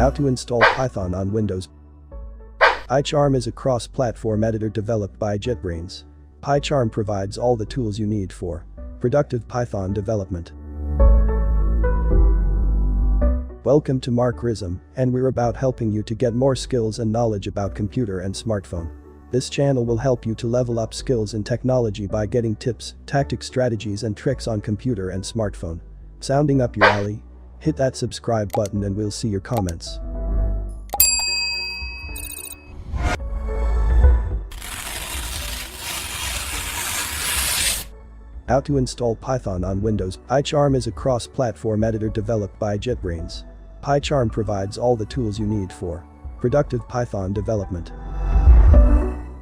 How to install Python on Windows. PyCharm is a cross-platform editor developed by JetBrains. PyCharm provides all the tools you need for productive Python development. Welcome to Rism, and we're about helping you to get more skills and knowledge about computer and smartphone. This channel will help you to level up skills in technology by getting tips, tactics, strategies and tricks on computer and smartphone. Sounding up your alley? Hit that subscribe button and we'll see your comments. How to install Python on Windows. PyCharm is a cross-platform editor developed by JetBrains. PyCharm provides all the tools you need for productive Python development.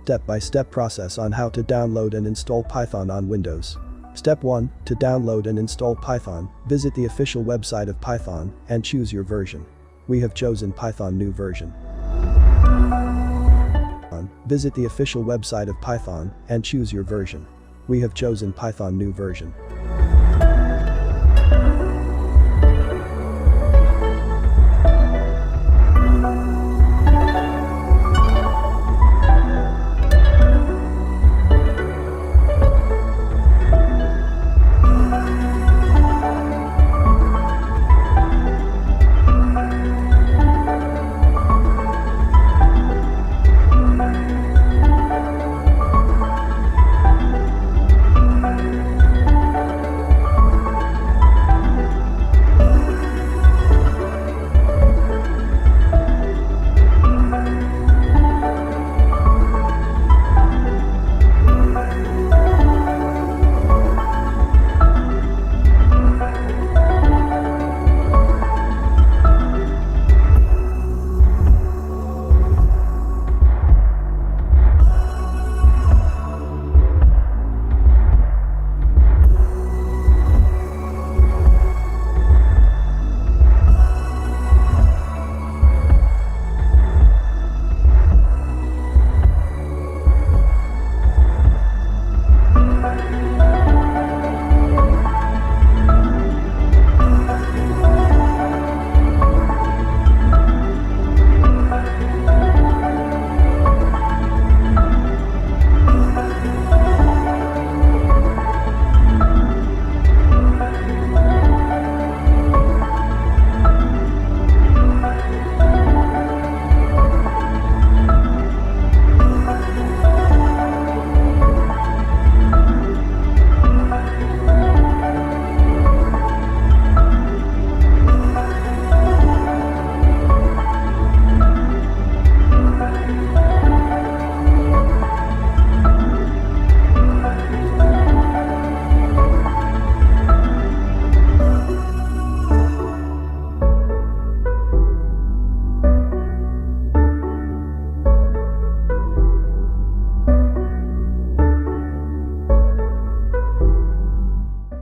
Step-by-step process on how to download and install Python on Windows. Step 1. To download and install Python, visit the official website of Python and choose your version. We have chosen Python new version. Visit the official website of Python and choose your version. We have chosen Python new version.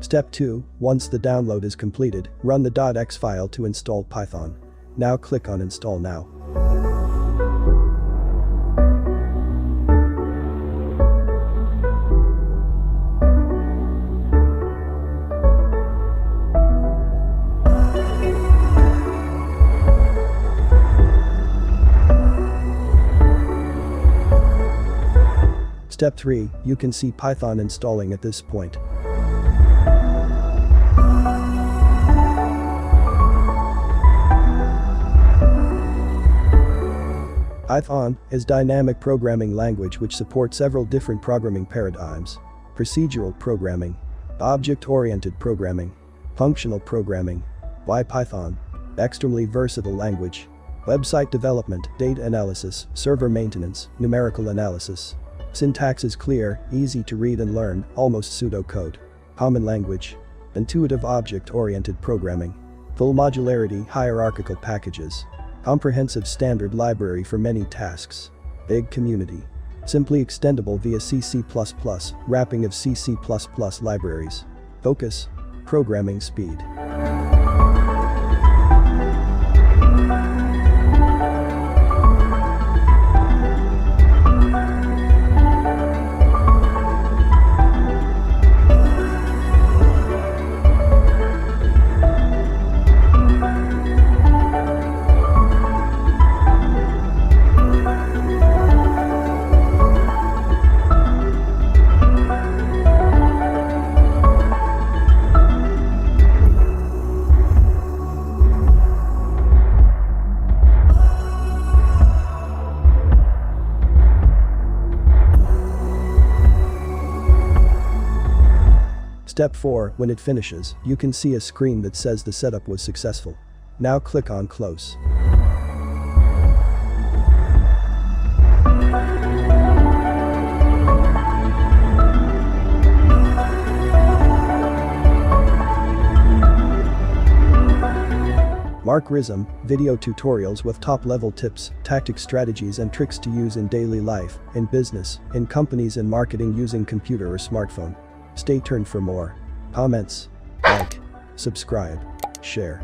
Step 2. Once the download is completed, run the .x file to install Python. Now click on Install Now. Step 3. You can see Python installing at this point. Python is dynamic programming language which supports several different programming paradigms: procedural programming, object-oriented programming, functional programming. Why Python? Extremely versatile language. Website development, data analysis, server maintenance, numerical analysis. Syntax is clear, easy to read and learn, almost pseudocode. Common language. Intuitive object-oriented programming. Full modularity, hierarchical packages. Comprehensive standard library for many tasks. Big community. Simply extendable via C++, wrapping of C++ libraries. Focus. Programming speed. Step 4, when it finishes, you can see a screen that says the setup was successful. Now click on Close. Mark Rism, video tutorials with top-level tips, tactics, strategies and tricks to use in daily life, in business, in companies and marketing using computer or smartphone. Stay tuned for more. Comments, like, subscribe, share.